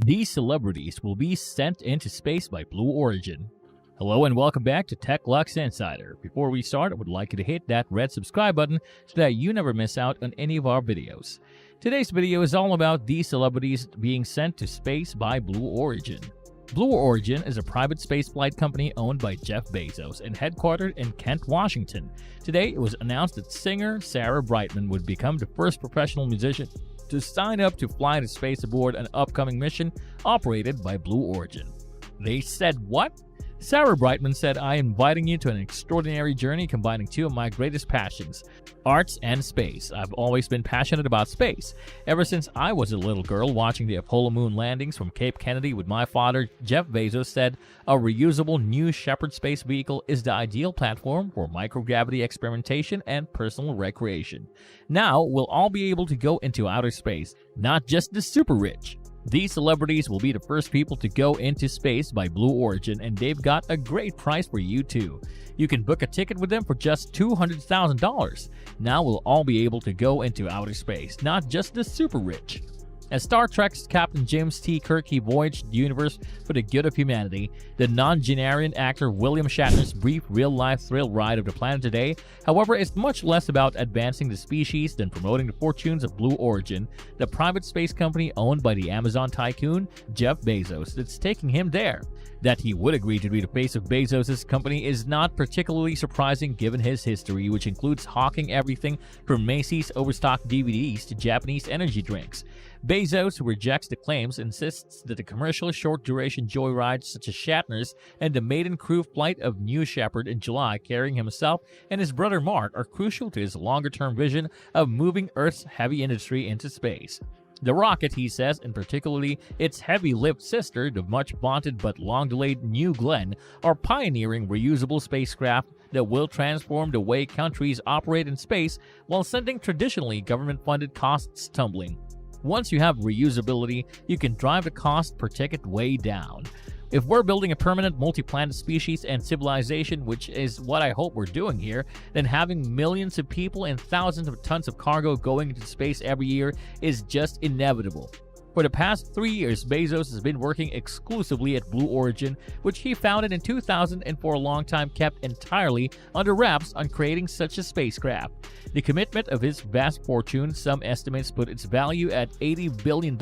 These celebrities will be sent into space by Blue Origin. Hello and welcome back to TechLuxe Insider. Before we start, I would like you to hit that red subscribe button so that you never miss out on any of our videos. Today's video is all about these celebrities being sent to space by Blue Origin. Blue Origin is a private spaceflight company owned by Jeff Bezos and headquartered in Kent, Washington. Today, it was announced that singer Sarah Brightman would become the first professional musician to sign up to fly to space aboard an upcoming mission operated by Blue Origin. They said what? Sarah Brightman said, "I am inviting you to an extraordinary journey combining two of my greatest passions, arts and space. I've always been passionate about space. Ever since I was a little girl watching the Apollo moon landings from Cape Kennedy with my father," Jeff Bezos said, "a reusable New Shepard space vehicle is the ideal platform for microgravity experimentation and personal recreation. Now we'll all be able to go into outer space, not just the super rich." These celebrities will be the first people to go into space by Blue Origin, and they've got a great price for you too. You can book a ticket with them for just $200,000. Now we'll all be able to go into outer space, not just the super rich. As Star Trek's Captain James T. Kirk voyaged the universe for the good of humanity, the non-generian actor William Shatner's brief real-life thrill ride of the planet today, however, is much less about advancing the species than promoting the fortunes of Blue Origin, the private space company owned by the Amazon tycoon Jeff Bezos, that's taking him there. That he would agree to be the face of Bezos' company is not particularly surprising given his history, which includes hawking everything from Macy's overstocked DVDs to Japanese energy drinks. Bezos, who rejects the claims, insists that the commercial short-duration joyrides such as Shatner's and the maiden crew flight of New Shepard in July carrying himself and his brother Mark are crucial to his longer-term vision of moving Earth's heavy industry into space. The rocket, he says, and particularly its heavy-lipped sister, the much-vaunted but long-delayed New Glenn, are pioneering reusable spacecraft that will transform the way countries operate in space while sending traditionally government-funded costs tumbling. Once you have reusability, you can drive the cost per ticket way down. If we're building a permanent multi-planet species and civilization, which is what I hope we're doing here, then having millions of people and thousands of tons of cargo going into space every year is just inevitable. For the past 3 years, Bezos has been working exclusively at Blue Origin, which he founded in 2000 and for a long time kept entirely under wraps on creating such a spacecraft. The commitment of his vast fortune, some estimates put its value at $80 billion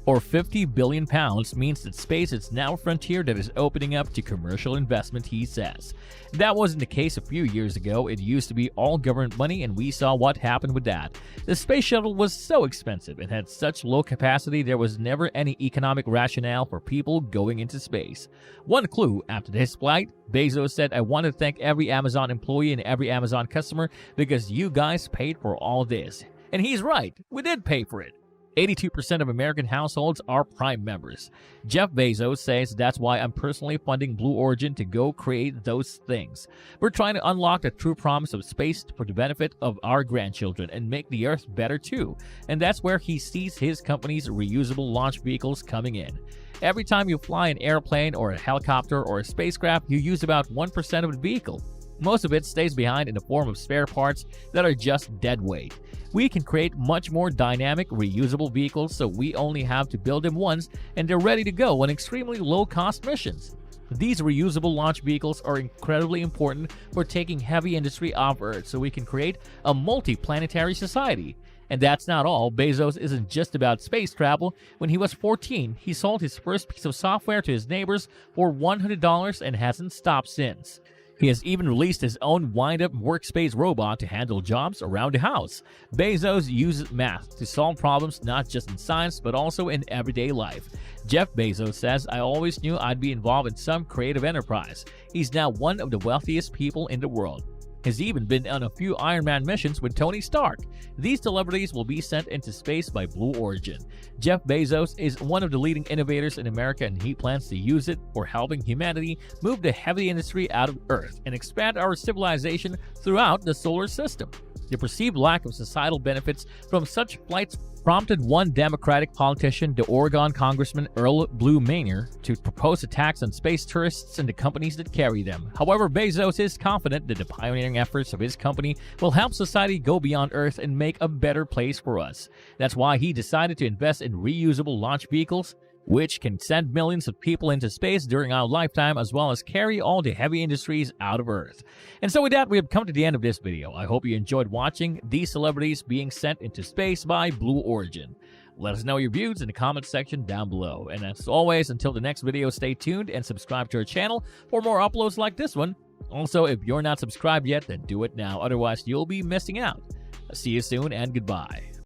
or 50 billion pounds, means that space is now a frontier that is opening up to commercial investment, he says. That wasn't the case a few years ago. It used to be all government money, and we saw what happened with that. The space shuttle was so expensive and had such low capacity there was never any economic rationale for people going into space. One clue, after this flight, Bezos said, "I want to thank every Amazon employee and every Amazon customer because you guys paid for all this." And he's right, we did pay for it. 82% of American households are Prime members. Jeff Bezos says, "That's why I'm personally funding Blue Origin to go create those things. We're trying to unlock the true promise of space for the benefit of our grandchildren and make the Earth better too." And that's where he sees his company's reusable launch vehicles coming in. Every time you fly an airplane or a helicopter or a spacecraft, you use about 1% of the vehicle. Most of it stays behind in the form of spare parts that are just dead weight. We can create much more dynamic, reusable vehicles, so we only have to build them once and they're ready to go on extremely low-cost missions. These reusable launch vehicles are incredibly important for taking heavy industry off Earth so we can create a multi-planetary society. And that's not all. Bezos isn't just about space travel. When he was 14, he sold his first piece of software to his neighbors for $100 and hasn't stopped since. He has even released his own wind-up workspace robot to handle jobs around the house. Bezos uses math to solve problems not just in science but also in everyday life. Jeff Bezos says, "I always knew I'd be involved in some creative enterprise." He's now one of the wealthiest people in the world. Has even been on a few Iron Man missions with Tony Stark. These celebrities will be sent into space by Blue Origin. Jeff Bezos is one of the leading innovators in America, and he plans to use it for helping humanity move the heavy industry out of Earth and expand our civilization throughout the solar system. The perceived lack of societal benefits from such flights prompted one Democratic politician, the Oregon Congressman Earl Blue Maynard, to propose a tax on space tourists and the companies that carry them. However, Bezos is confident that the pioneering efforts of his company will help society go beyond Earth and make a better place for us. That's why he decided to invest in reusable launch vehicles which can send millions of people into space during our lifetime, as well as carry all the heavy industries out of Earth. And so with that, we have come to the end of this video. I hope you enjoyed watching these celebrities being sent into space by Blue Origin. Let us know your views in the comment section down below. And as always, until the next video, stay tuned and subscribe to our channel for more uploads like this one. Also, if you're not subscribed yet, then do it now. Otherwise, you'll be missing out. See you soon and goodbye.